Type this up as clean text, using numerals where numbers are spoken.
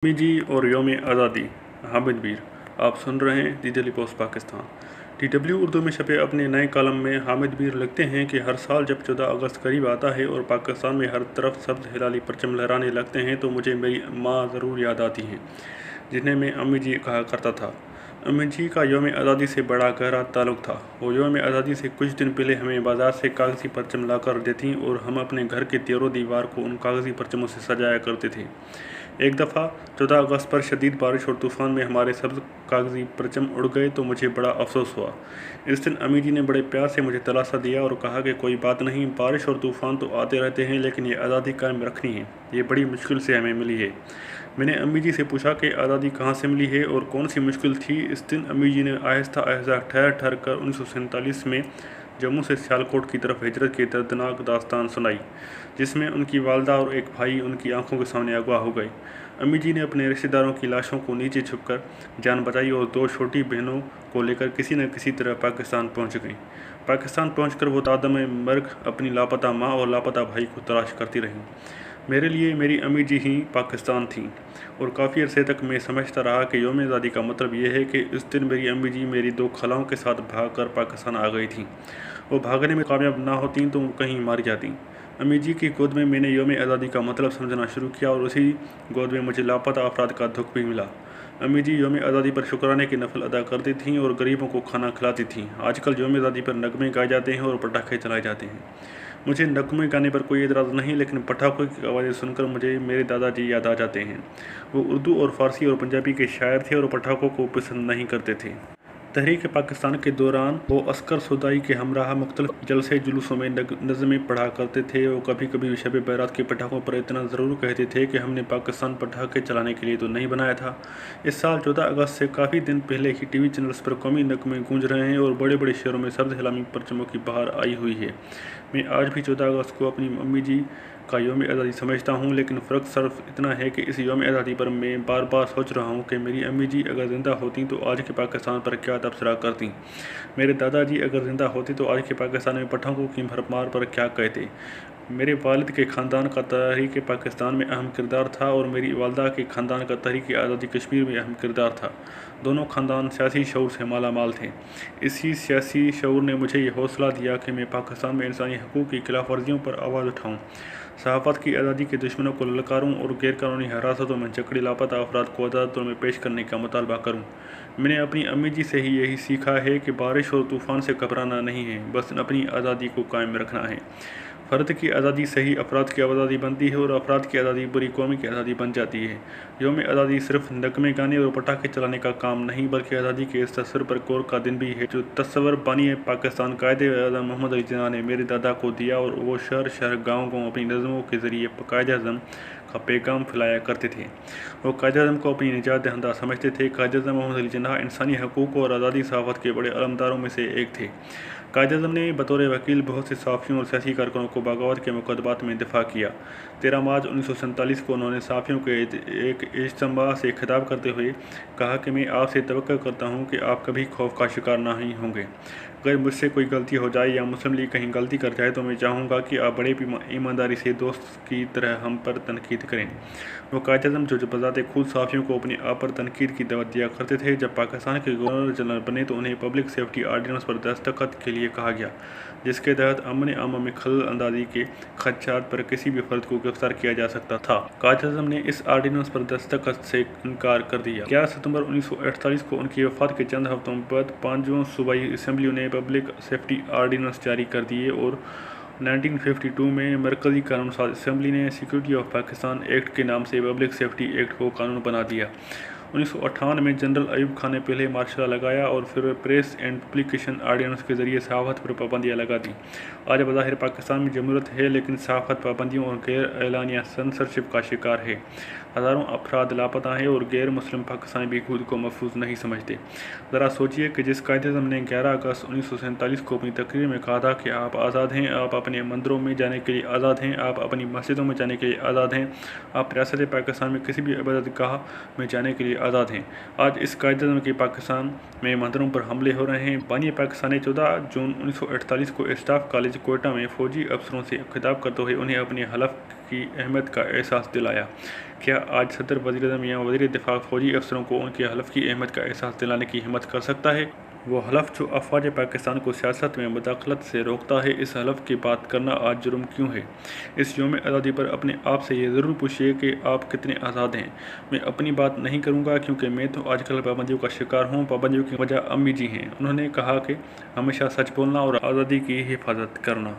अम्मी जी और यौम आज़ादी हामिद मीर। आप सुन रहे हैं the Daily Post Pakistan. DW Urdu में छपे अपने नए कॉलम में हामिद मीर लिखते हैं कि हर साल जब 14 अगस्त करीब आता है और पाकिस्तान में हर तरफ सब्ज़ हिलाली परचम लहराने लगते हैं तो मुझे मेरी माँ ज़रूर याद आती हैं, जिन्हें मैं अम्मी जी कहा करता था। अम्मी जी का यौम आज़ादी से बड़ा गहरा ताल्लुक़ था। वो यौम आज़ादी से कुछ दिन पहले हमें बाज़ार से कागज़ी परचम ला कर देती और हम अपने घर के तीनों दीवार को उन कागज़ी परचमों से सजाया करते थे। एक दफ़ा 14 अगस्त पर शदीद बारिश और तूफ़ान में हमारे सब्ज़ कागज़ी परचम उड़ गए तो मुझे बड़ा अफसोस हुआ। इस दिन अम्मी जी ने बड़े प्यार से मुझे दिलासा दिया और कहा कि कोई बात नहीं, बारिश और तूफ़ान तो आते रहते हैं, लेकिन ये आज़ादी कायम रखनी है, ये बड़ी मुश्किल से हमें मिली है। मैंने अम्मी जी से पूछा कि आज़ादी कहाँ से मिली है और कौन सी मुश्किल थी। इस दिन अम्मी जी ने आहिस्ता आहिस्ता ठहर ठहर कर 1947 में जम्मू से सियालकोट की तरफ हिजरत की दर्दनाक दास्तान सुनाई, जिसमें उनकी वालदा और एक भाई उनकी आंखों के सामने अगवा हो गए। अम्मी जी ने अपने रिश्तेदारों की लाशों को नीचे छुपकर जान बचाई और 2 छोटी बहनों को लेकर किसी न किसी तरह पाकिस्तान पहुंच गई। पाकिस्तान पहुंचकर वो तादम मर्ग अपनी लापता माँ और लापता भाई को तलाश करती रहीं। मेरे लिए मेरी अम्मी जी ही पाकिस्तान थीं और काफ़ी अरसे तक मैं समझता रहा कि यौम आज़ादी का मतलब ये है कि इस दिन मेरी अम्मी जी मेरी 2 खालाओं के साथ भाग कर पाकिस्तान आ गई थीं। वो भागने में कामयाब ना होती तो कहीं मार जाती। अम्मी जी की गोद में मैंने यौम आज़ादी का मतलब समझना शुरू किया और उसी गोद में मुझे लापता अफराद का दुख भी मिला। अम्मी जी यौम आज़ादी पर शुक्राने की नफल अदा करती थीं और गरीबों को खाना खिलाती थीं। आजकल यौम आज़ादी पर नगमे गाए जाते हैं और पटाखे चलाए जाते हैं। मुझे नगमे गाने पर कोई एतराज़ नहीं, लेकिन पटाखों की आवाज़ें सुनकर मुझे मेरे दादाजी याद आ जाते हैं। वो उर्दू और फ़ारसी और पंजाबी के शायर थे और पटाखों को पसंद नहीं करते थे। तहरीक पाकिस्तान के दौरान वो अस्कर सुदाई के हमराह मुख्तलिफ जलसे जुलूसों में नज़में पढ़ा करते थे। वो कभी कभी शब बैरात के पटाखों पर इतना ज़रूर कहते थे कि हमने पाकिस्तान पटाखे चलाने के लिए तो नहीं बनाया था। इस साल 14 अगस्त से काफ़ी दिन पहले ही TV चैनल्स पर कौमी नगमे गूंज रहे हैं और बड़े बड़े शहरों में सब्ज़ हिलामी परचमों की बहार आई हुई है। मैं आज भी 14 अगस्त को अपनी अम्मी जी का यौम आज़ादी समझता हूँ, लेकिन फ़र्क सिर्फ इतना है कि इस यौम आज़ादी पर मैं बार बार सोच रहा हूँ कि मेरी अम्मी जी अगर ज़िंदा होती तो आज के पाकिस्तान पर क्या तबसरा करती। मेरे दादाजी अगर ज़िंदा होते तो आज के पाकिस्तान में पटाखों की भरमार पर क्या कहते। मेरे वालिद के ख़ानदान का तहरीक पाकिस्तान में अहम किरदार था और मेरी वालदा के ख़ानदान का तहरीक आज़ादी कश्मीर में अहम किरदार था। दोनों ख़ानदान सियासी शऊर से माला माल थे। इसी सियासी शऊर ने मुझे ये हौसला दिया कि मैं पाकिस्तान में इंसानी हकूक़ की खिलाफ वर्जियों पर आवाज़ उठाऊँ, सहाफ़त की आज़ादी के दुश्मनों को ललकारूँ और गैरकानूनी हिरासतों में जकड़े लापता अफराद को अदालतों में पेश करने का मुतालबा करूँ। मैंने अपनी अम्मी जी से ही यही सीखा है कि बारिश और तूफ़ान से घबराना नहीं है, बस अपनी आज़ादी को कायम रखना है। फ़र्द की आज़ादी सही अफराद की आज़ादी बनती है और अफराद की आज़ादी बुरी कौमी की आज़ादी बन जाती है। यौम आज़ादी सिर्फ नगमे गाने और पटाखे चलाने का काम नहीं, बल्कि आज़ादी के इस तस्वर पर गौर का दिन भी है जो तस्वर बानी पाकिस्तान कायदे-ए-आज़म मोहम्मद अली जिन्ना ने मेरे दादा को दिया और वो शहर शहर गाँव अपनी नज़मों के ज़रिए कायदे-ए-आज़म का पैगाम फैलाया करते थे। वो कायदे-ए-आज़म को अपनी निजात दहिंदा समझते थे। कायदे-ए-आज़म मोहम्मद अली जिन्ना इंसानी हकूक़ और आज़ादी सहाफ़त के बड़े अलमदारों में से एक थे। कायदे-ए-आज़म ने बतौर वकील बहुत से सहाफ़ियों और सियासी कारकुनों को बगावत के मुकदमात में दिफा किया। 13 मार्च 1947 को उन्होंने सहाफ़ियों के एक इज्तिमा से खिताब करते हुए कहा कि मैं आपसे तवक्को करता हूँ कि आप कभी खौफ का शिकार नहीं होंगे। अगर मुझसे कोई गलती हो जाए या मुस्लिम लीग कहीं गलती कर जाए तो मैं चाहूँगा कि आप बड़े ईमानदारी से दोस्त की तरह हम पर तनकीद करें। वो कायदे-ए-आज़म जो बज़ाते खुद सहाफ़ियों को अपने आप पर तनकीद की दावत दिया करते थे। जब पाकिस्तान के गवर्नर जनरल बने तो उन्हें पब्लिक सेफ्टी आर्डीनेंस पर दस्तखत के लिए कहा गया, जिसके तहत अमन आमा में खलल अंदाज़ी के खदशात पर किसी भी फ़र्द को गिरफ्तार किया जा सकता था। कायदे-ए-आज़म ने इस आर्डीनेंस पर दस्तखत से इनकार कर दिया। 11 सितंबर 1948 को उनकी वफ़ात के चंद हफ्तों बाद 5वीं सूबाई असम्बली ने पब्लिक सेफ्टी आर्डीनेंस जारी कर दिए और 1952 में मरकज़ी कानून साज असम्बली ने सिक्योरिटी ऑफ पाकिस्तान एक्ट के नाम से पब्लिक सेफ्टी एक्ट को कानून बना दिया। 1958 में जनरल अयूब खान ने पहले मार्शल लगाया और फिर प्रेस एंड पब्लिकेशन आर्डीनेंस के ज़रिए सहाफ़त पर पाबंदियाँ लगा दी। आज बज़ाहिर पाकिस्तान में जमहूरियत है, लेकिन सहाफ़त पाबंदियों और गैर एलानिया सेंसरशिप का शिकार है। हज़ारों अफराद लापता हैं और गैर मुस्लिम पाकिस्तानी भी खुद को महफूज नहीं समझते। ज़रा सोचिए कि जिस कायदे-ए-आज़म ने 11 अगस्त 1947 को अपनी तकरीर में कहा था कि आप आज़ाद हैं, आप अपने मंदिरों में जाने के लिए आज़ाद हैं, आप अपनी मस्जिदों में जाने के लिए आज़ाद हैं, आप रियासत पाकिस्तान में किसी भी इबादतगाह में जाने के लिए आज़ाद हैं। आज इस कायदे-ए-आज़म के पाकिस्तान में मंदिरों पर हमले हो रहे हैं। बानी पाकिस्तान ने 14 जून 1948 को स्टाफ कॉलेज कोयटा में फ़ौजी अफसरों से खिताब करते हुए उन्हें अपने हलफ की अहमियत का एहसास दिलाया। کیا آج صدر وزیراعظم یا وزیر دفاع فوجی افسروں کو ان کے حلف کی اہمیت کا احساس دلانے کی ہمت کر سکتا ہے؟ وہ حلف جو افواج پاکستان کو سیاست میں مداخلت سے روکتا ہے، اس حلف کی بات کرنا آج جرم کیوں ہے؟ اس یوم آزادی پر اپنے آپ سے یہ ضرور پوچھیے کہ آپ کتنے آزاد ہیں۔ میں اپنی بات نہیں کروں گا کیونکہ میں تو آج کل پابندیوں کا شکار ہوں۔ پابندیوں کی وجہ امی جی ہیں۔ انہوں نے کہا کہ ہمیشہ سچ بولنا اور آزادی کی حفاظت کرنا